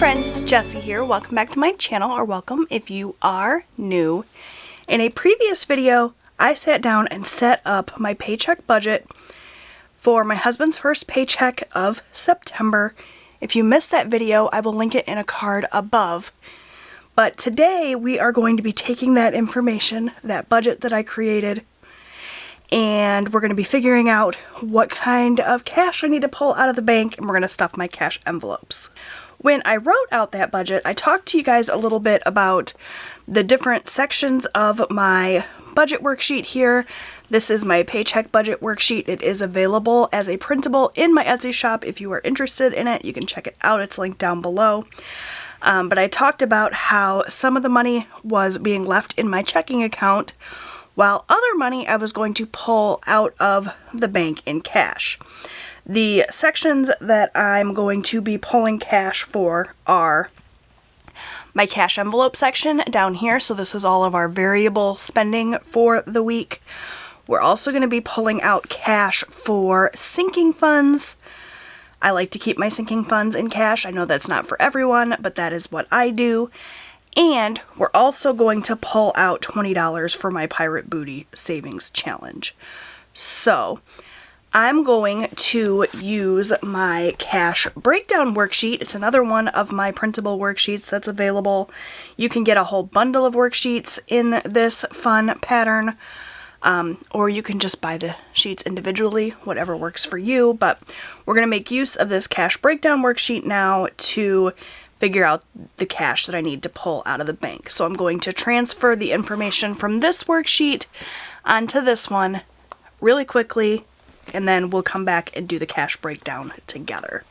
friends, Jessie here. Welcome back to my channel, or welcome if you are new. In a previous video, I sat down and set up my paycheck budget for my husband's first paycheck of September. If you missed that video, I will link it in a card above. But today we are going to be taking that information, that budget that I created, and we're going to be figuring out what kind of cash I need to pull out of the bank, and we're going to stuff my cash envelopes. When I wrote out that budget, I talked to you guys a little bit about the different sections of my budget worksheet here. This is my paycheck budget worksheet. It is available as a printable in my Etsy shop. If you are interested in it, you can check it out. It's linked down below. But I talked about how some of the money was being left in my checking account, while other money I was going to pull out of the bank in cash. The sections that I'm going to be pulling cash for are my cash envelope section down here. So this is all of our variable spending for the week. We're also going to be pulling out cash for sinking funds. I like to keep my sinking funds in cash. I know that's not for everyone, but that is what I do. And we're also going to pull out $20 for my Pirate Booty Savings Challenge. So I'm going to use my cash breakdown worksheet. It's another one of my printable worksheets that's available. You can get a whole bundle of worksheets in this fun pattern, or you can just buy the sheets individually, whatever works for you. But we're going to make use of this cash breakdown worksheet now to figure out the cash that I need to pull out of the bank. So I'm going to transfer the information from this worksheet onto this one really quickly, and then we'll come back and do the cash breakdown together.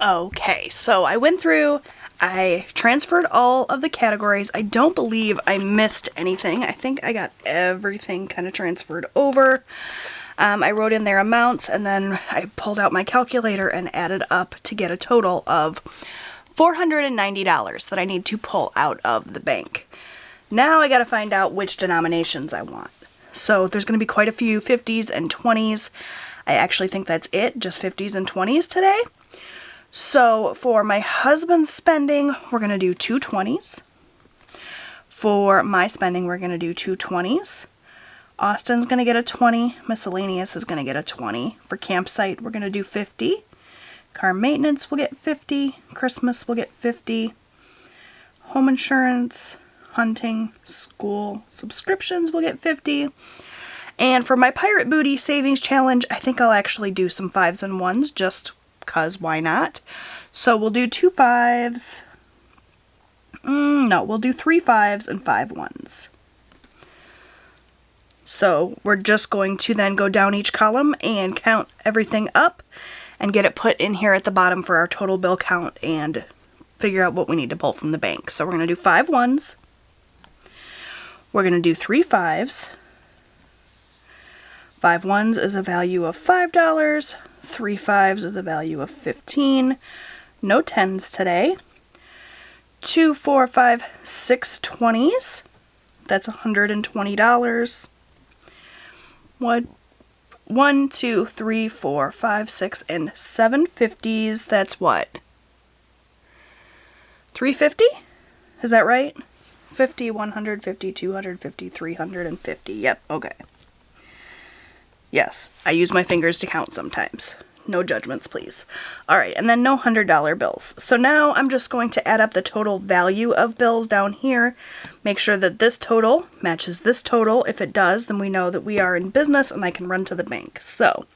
Okay, so I went through, I transferred all of the categories. I don't believe I missed anything. I think I got everything kind of transferred over. I wrote in their amounts, and then I pulled out my calculator and added up to get a total of $490 that I need to pull out of the bank. Now I gotta find out which denominations I want. So there's going to be quite a few 50s and 20s. I actually think that's it, just 50s and 20s today. So for my husband's spending, we're going to do 2 20s. For my spending, we're going to do 2 20s. Austin's going to get a 20. Miscellaneous is going to get a 20. For campsite, we're going to do 50. Car maintenance will get 50. Christmas will get 50. Home insurance, hunting, school, subscriptions will get 50. And for my Pirate Booty Savings Challenge, I think I'll actually do some 5s and 1s just because why not? So we'll do 2 5s. No, we'll do 3 5s and 5 1s. So we're just going to then go down each column and count everything up and get it put in here at the bottom for our total bill count and figure out what we need to pull from the bank. So we're going to do 5 1s. We're going to do 3 5s. 5 1s is a value of $5. 3 5s is a value of $15. No 10s today. 2 4 5 6 20s. That's $120. 1 2 3 4 5 6 and 7 50s. That's what? 350? Is that right? 50, 150, 250, 350. Yep, okay. Yes, I use my fingers to count sometimes. No judgments, please. Alright, and then no $100 bills. So now I'm just going to add up the total value of bills down here. Make sure that this total matches this total. If it does, then we know that we are in business and I can run to the bank. So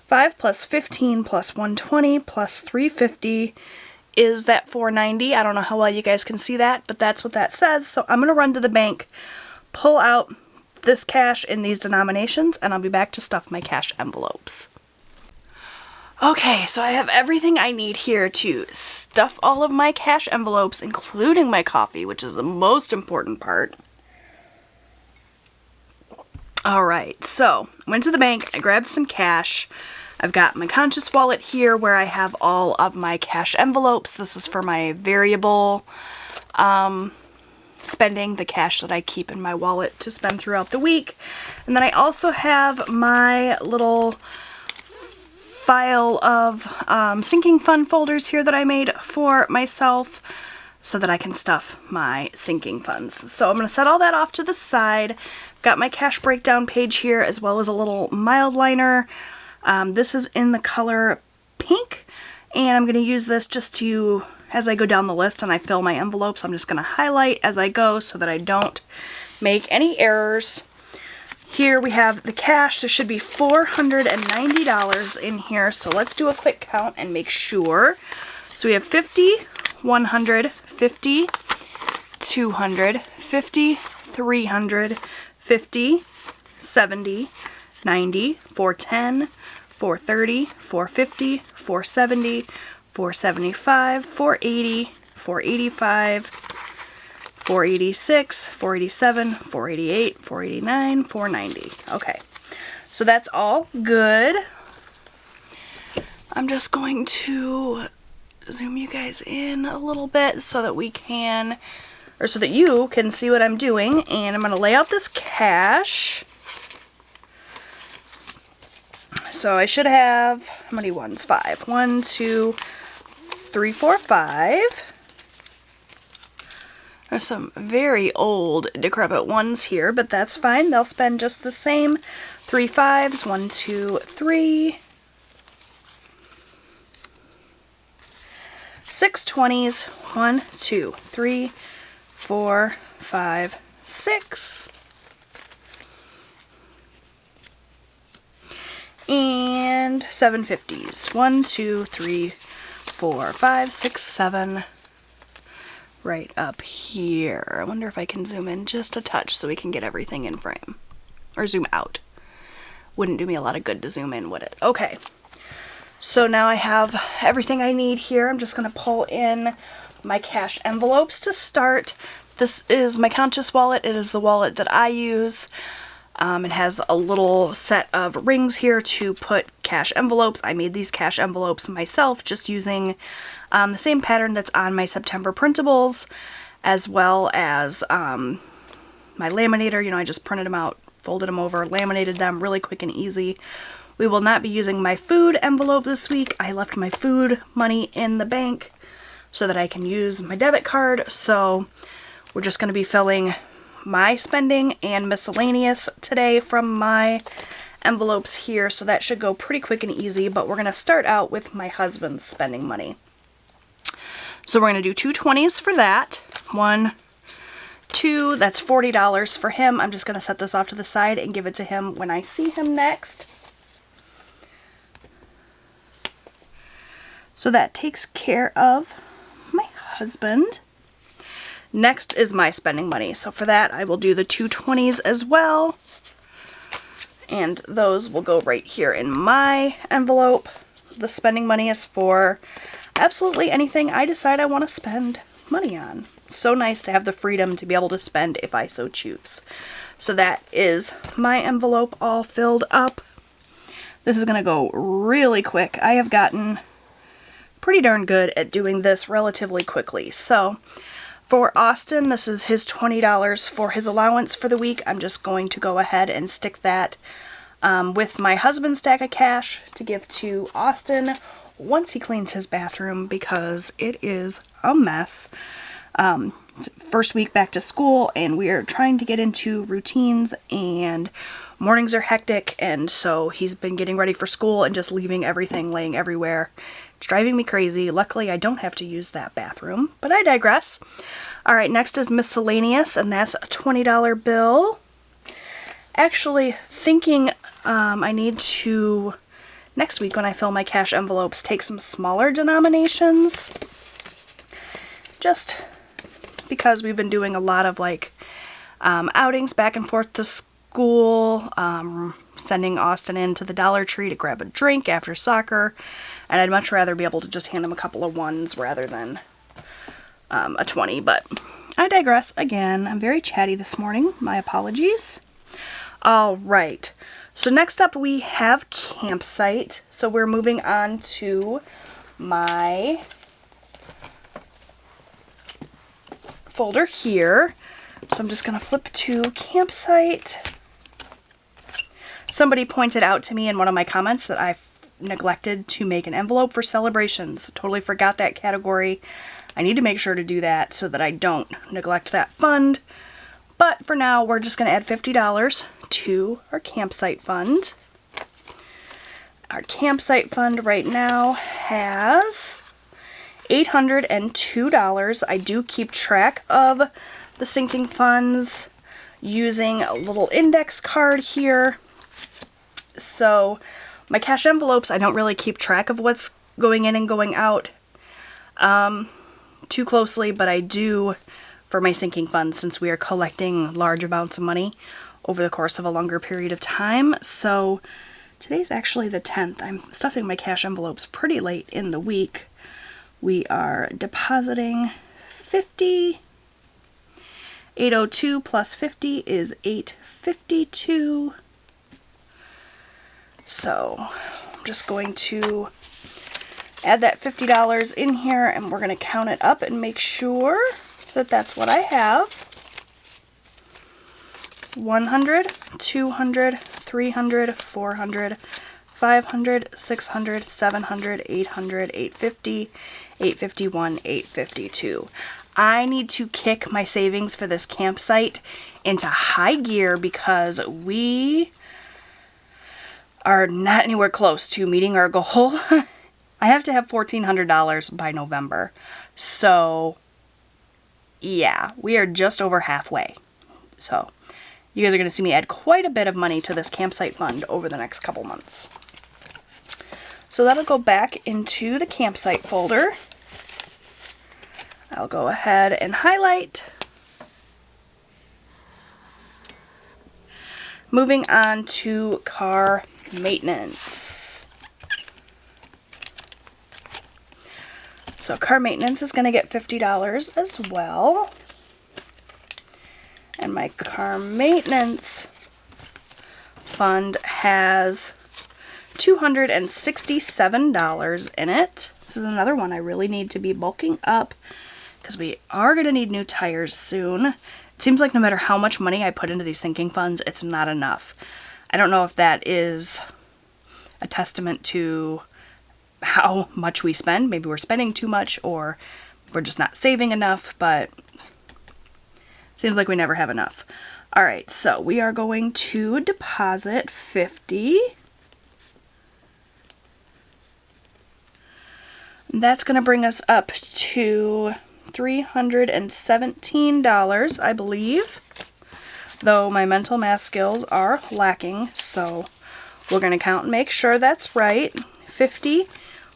5 plus 15 plus 120 plus 350 is that $490. I don't know how well you guys can see that, but that's what that says. So I'm going to run to the bank, pull out this cash in these denominations, and I'll be back to stuff my cash envelopes. Okay, so I have everything I need here to stuff all of my cash envelopes, including my coffee, which is the most important part. Alright, so I went to the bank, I grabbed some cash. I've got my conscious wallet here where I have all of my cash envelopes. This is for my variable spending, the cash that I keep in my wallet to spend throughout the week. And then I also have my little file of sinking fund folders here that I made for myself so that I can stuff my sinking funds. So I'm going to set all that off to the side. Got my cash breakdown page here as well as a little mild liner. This is in the color pink, and I'm going to use this just to, as I go down the list and I fill my envelopes, I'm just going to highlight as I go so that I don't make any errors. Here we have the cash. There should be $490 in here, so let's do a quick count and make sure. So we have 50, 100, 50, 200, 50, 300, 50, 70, 90, 410, 430, 450, 470, 475, 480, 485, 486, 487, 488, 489, 490. Okay, so that's all good. I'm just going to zoom you guys in a little bit so that we can, or so that you can see what I'm doing. And I'm going to lay out this cash. So I should have, how many ones? 5. 1, 2, 3, 4, 5. There's some very old, decrepit ones here, but that's fine. They'll spend just the same. 3 5s, 1, 2, 3. 6 20s, 1, 2, 3, 4, 5, 6. And 7 50s. 1, 2, 3, 4, 5, 6, 7. Right up here. I wonder if I can zoom in just a touch so we can get everything in frame. Or zoom out. Wouldn't do me a lot of good to zoom in, would it? Okay. So now I have everything I need here. I'm just going to pull in my cash envelopes to start. This is my Conscious wallet. It is the wallet that I use. It has a little set of rings here to put cash envelopes. I made these cash envelopes myself just using the same pattern that's on my September printables, as well as my laminator. You know, I just printed them out, folded them over, laminated them really quick and easy. We will not be using my food envelope this week. I left my food money in the bank so that I can use my debit card. So we're just going to be filling my spending and miscellaneous today from my envelopes here. So that should go pretty quick and easy, but we're going to start out with my husband's spending money. So we're going to do 2 20s for that. 1, 2, that's $40 for him. I'm just going to set this off to the side and give it to him when I see him next. So that takes care of my husband. Next is my spending money. So for that, I will do the 2 20s as well. And those will go right here in my envelope. The spending money is for absolutely anything I decide I want to spend money on. So nice to have the freedom to be able to spend if I so choose. So that is my envelope all filled up. This is going to go really quick. I have gotten pretty darn good at doing this relatively quickly. So for Austin, this is his $20 for his allowance for the week. I'm just going to go ahead and stick that with my husband's stack of cash to give to Austin once he cleans his bathroom, because it is a mess. First week back to school, and we are trying to get into routines, and mornings are hectic, and so he's been getting ready for school and just leaving everything laying everywhere. It's driving me crazy. Luckily, I don't have to use that bathroom, but I digress. Alright, next is miscellaneous, and that's a $20 bill. Actually, thinking I need to, next week when I fill my cash envelopes, take some smaller denominations. Just because we've been doing a lot of like outings back and forth to school, sending Austin into the Dollar Tree to grab a drink after soccer, and I'd much rather be able to just hand him a couple of ones rather than a 20, but I digress again. I'm very chatty this morning. My apologies. Alright, so next up we have campsite. So we're moving on to my folder here. So I'm just going to flip to campsite. Somebody pointed out to me in one of my comments that I neglected to make an envelope for celebrations. Totally forgot that category. I need to make sure to do that so that I don't neglect that fund. But for now, we're just going to add $50 to our campsite fund. Our campsite fund right now has $802. I do keep track of the sinking funds using a little index card here. So my cash envelopes, I don't really keep track of what's going in and going out too closely, but I do for my sinking funds since we are collecting large amounts of money over the course of a longer period of time. So today's actually the 10th. I'm stuffing my cash envelopes pretty late in the week. We are depositing 50. 802 plus 50 is 852. So I'm just going to add that $50 in here, and we're going to count it up and make sure that that's what I have. 100, 200, 300, 400, 500, 600, 700, 800, 850, 851, 852. I need to kick my savings for this campsite into high gear because we are not anywhere close to meeting our goal. I have to have $1,400 by November. So yeah, we are just over halfway. So you guys are going to see me add quite a bit of money to this campsite fund over the next couple months. So that'll go back into the campsite folder. I'll go ahead and highlight. Moving on to car maintenance. So car maintenance is going to get $50 as well. And my car maintenance fund has $267 in it. This is another one I really need to be bulking up because we are going to need new tires soon. It seems like no matter how much money I put into these sinking funds, it's not enough. I don't know if that is a testament to how much we spend. Maybe we're spending too much or we're just not saving enough, but it seems like we never have enough. All right, so we are going to deposit 50. That's going to bring us up to $317, I believe, though my mental math skills are lacking, so we're going to count and make sure that's right. 50,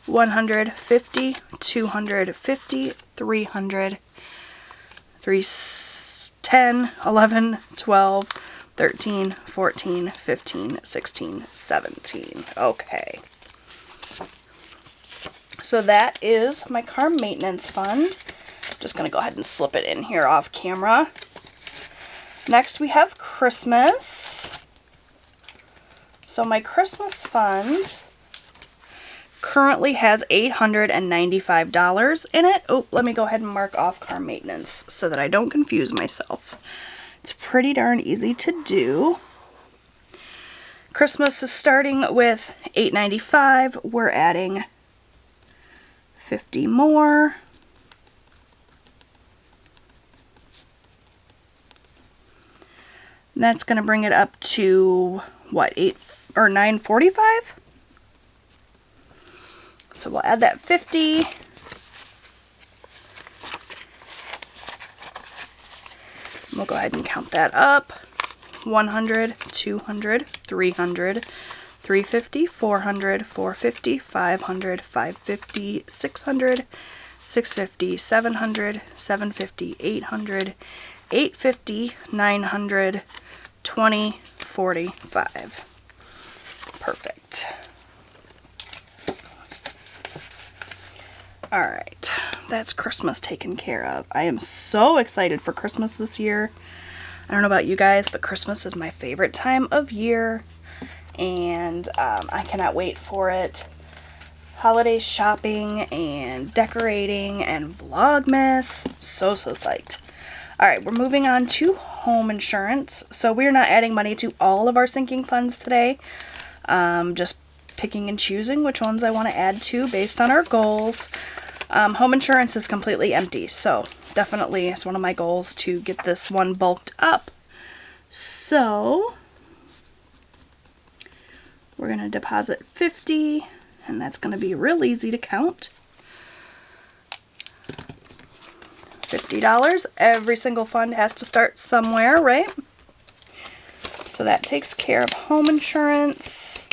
150, 250, 300, 10, 11, 12, 13, 14, 15, 16, 17. Okay. So that is my car maintenance fund. Just going to go ahead and slip it in here off camera. Next we have Christmas. So my Christmas fund currently has $895 in it. Oh, let me go ahead and mark off car maintenance so that I don't confuse myself. It's pretty darn easy to do. Christmas is starting with $895. We're adding 50 more. And that's going to bring it up to what, $945? So we'll add that 50. We'll go ahead and count that up. 100, 200, 300, 350, 400, 450, 500, 550, 600, 650, 700, 750, 800, 850, 900, 20, 45. Perfect. Alright, that's Christmas taken care of. I am so excited for Christmas this year. I don't know about you guys, but Christmas is my favorite time of year. And I cannot wait for it. Holiday shopping and decorating and Vlogmas. So psyched. Alright, we're moving on to home insurance. So we're not adding money to all of our sinking funds today. Just picking and choosing which ones I want to add to based on our goals. Home insurance is completely empty, so definitely it's one of my goals to get this one bulked up. So we're going to deposit $50, and that's going to be real easy to count. $50. Every single fund has to start somewhere, right? So that takes care of home insurance.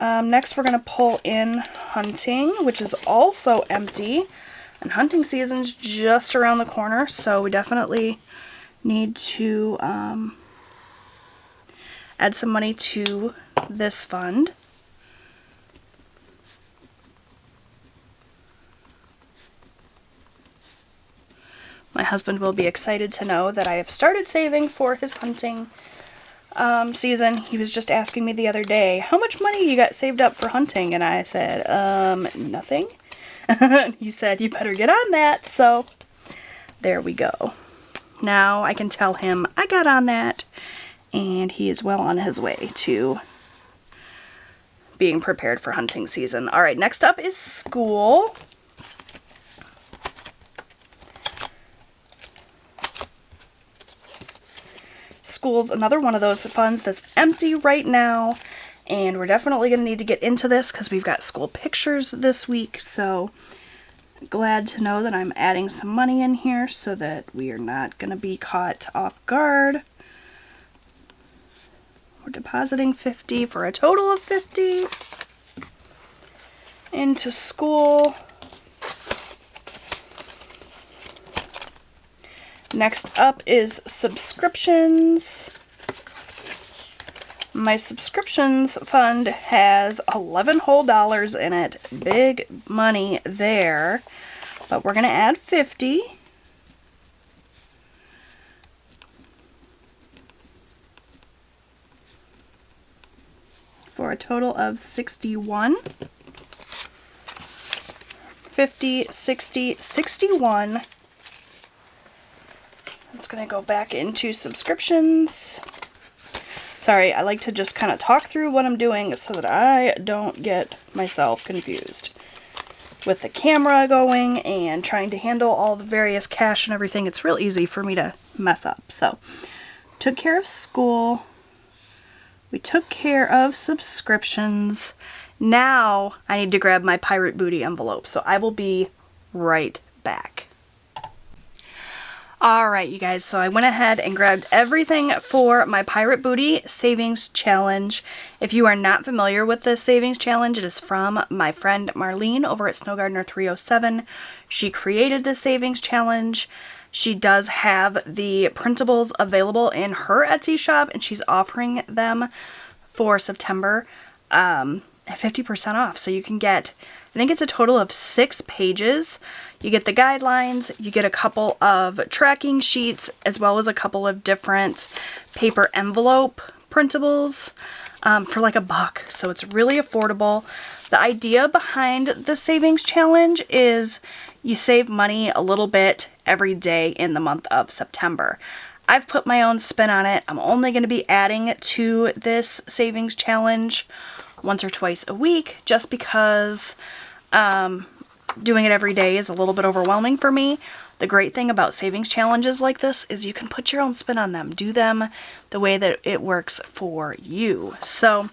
Next we're going to pull in hunting, which is also empty. And hunting season's just around the corner, so we definitely need to add some money to this fund. My husband will be excited to know that I have started saving for his hunting season. He was just asking me the other day, how much money you got saved up for hunting? And I said, nothing. He said, you better get on that. So there we go. Now I can tell him I got on that, and he is well on his way to being prepared for hunting season. All right, next up is school. School's another one of those funds that's empty right now, and we're definitely going to need to get into this because we've got school pictures this week, so glad to know that I'm adding some money in here so that we are not going to be caught off guard. We're depositing $50 for a total of $50 into school. Next up is subscriptions. My subscriptions fund has $11 whole in it. Big money there. But we're going to add $50. For a total of $61. 50, 60, 61. It's going to go back into subscriptions. Sorry, I like to just kind of talk through what I'm doing so that I don't get myself confused. With the camera going and trying to handle all the various cash and everything, it's real easy for me to mess up. So, took care of school. We took care of subscriptions. Now I need to grab my Pirate Booty envelope, so I will be right back. Alright, you guys, so I went ahead and grabbed everything for my Pirate Booty Savings Challenge. If you are not familiar with this Savings Challenge, it is from my friend Marlene over at Snow Gardener 307. She created this Savings Challenge. She does have the printables available in her Etsy shop, and she's offering them for September at 50% off. So you can get, I think it's a total of 6 pages. You get the guidelines, you get a couple of tracking sheets, as well as a couple of different paper envelope printables for like $1. So it's really affordable. The idea behind the Savings Challenge is you save money a little bit every day in the month of September. I've put my own spin on it. I'm only going to be adding to this Savings Challenge once or twice a week, just because doing it every day is a little bit overwhelming for me. The great thing about savings challenges like this is you can put your own spin on them. Do them the way that it works for you. So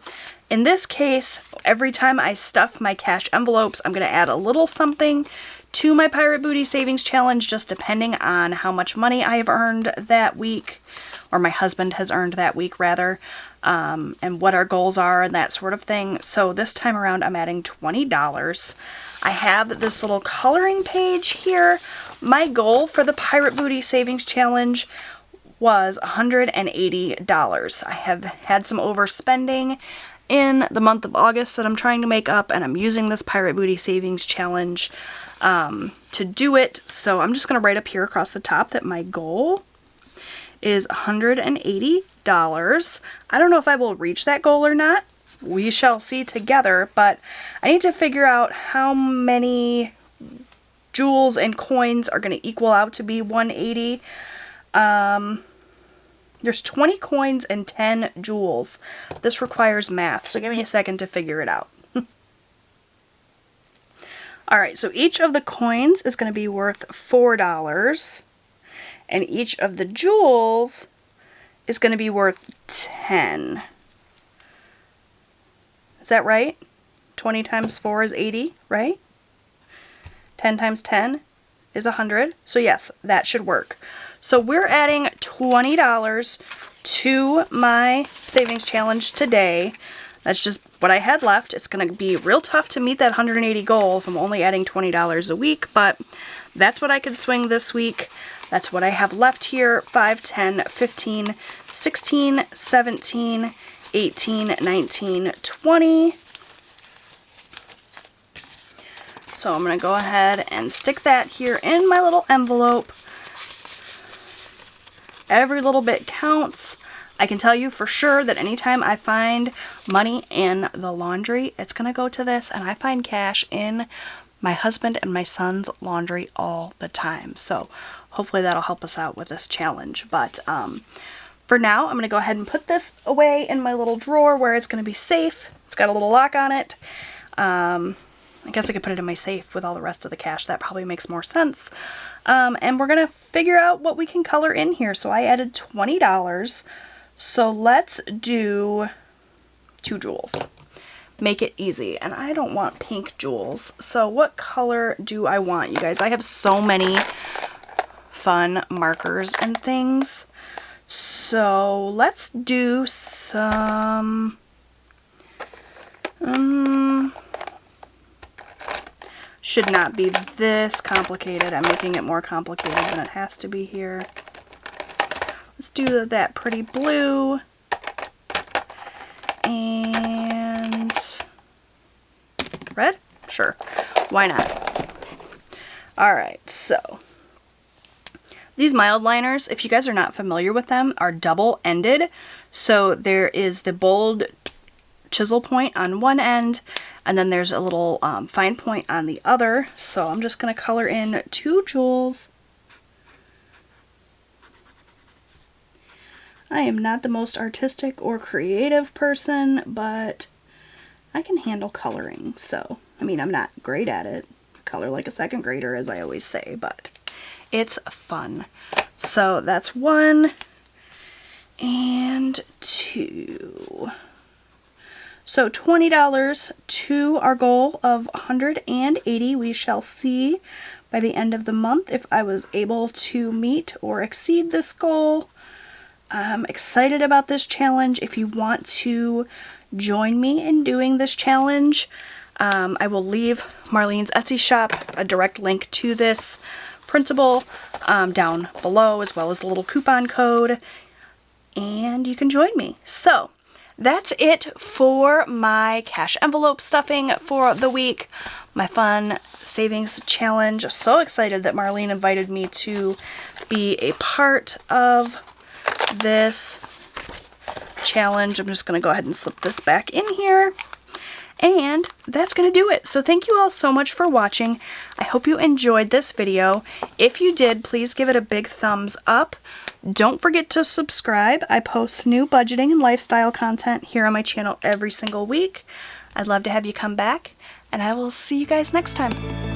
in this case, every time I stuff my cash envelopes, I'm going to add a little something to my Pirate Booty Savings Challenge, just depending on how much money I have earned that week, or my husband has earned that week rather, and what our goals are and that sort of thing. So this time around I'm adding $20. I have this little coloring page here. My goal for the Pirate Booty Savings Challenge was $180. I have had some overspending in the month of August that I'm trying to make up, and I'm using this Pirate Booty Savings Challenge to do it. So I'm just going to write up here across the top that my goal is $180. I don't know if I will reach that goal or not. We shall see together, but I need to figure out how many jewels and coins are going to equal out to be 180. There's 20 coins and 10 jewels. This requires math, so give me a second to figure it out. Alright, so each of the coins is going to be worth $4, and each of the jewels is going to be worth 10. Is that right? 20 times 4 is 80, right? 10 times 10 is 100. So yes, that should work. So we're adding $20 to my savings challenge today. That's just what I had left. It's going to be real tough to meet that 180 goal if I'm only adding $20 a week, but that's what I could swing this week. That's what I have left here. 5, 10, 15, 16, 17, 18, 19, 20. So I'm going to go ahead and stick that here in my little envelope. Every little bit counts. I can tell you for sure that anytime I find money in the laundry, it's going to go to this, and I find cash in my husband and my son's laundry all the time. So hopefully that'll help us out with this challenge. But for now, I'm going to go ahead and put this away in my little drawer where it's going to be safe. It's got a little lock on it. I guess I could put it in my safe with all the rest of the cash. That probably makes more sense. And we're going to figure out what we can color in here. So I added $20. So let's do 2 jewels. Make it easy. And I don't want pink jewels. So what color do I want, you guys? I have so many fun markers and things. So let's do some... should not be this complicated. I'm making it more complicated than it has to be here. Let's do that pretty blue. And red? Sure. Why not? Alright, so these mild liners, if you guys are not familiar with them, are double-ended. So there is the bold chisel point on one end, and then there's a little fine point on the other. So I'm just going to color in 2 jewels. I am not the most artistic or creative person, but I can handle coloring. So, I mean, I'm not great at it. Color like a second grader, as I always say, but it's fun. So that's 1 and 2. So $20 to our goal of 180. We shall see by the end of the month if I was able to meet or exceed this goal. I'm excited about this challenge. If you want to join me in doing this challenge, I will leave Marlene's Etsy shop, a direct link to this printable down below, as well as the little coupon code, and you can join me. So that's it for my cash envelope stuffing for the week, my fun savings challenge. So excited that Marlene invited me to be a part of this challenge. I'm just going to go ahead and slip this back in here. And that's going to do it. So thank you all so much for watching. I hope you enjoyed this video. If you did, please give it a big thumbs up. Don't forget to subscribe. I post new budgeting and lifestyle content here on my channel every single week. I'd love to have you come back, and I will see you guys next time.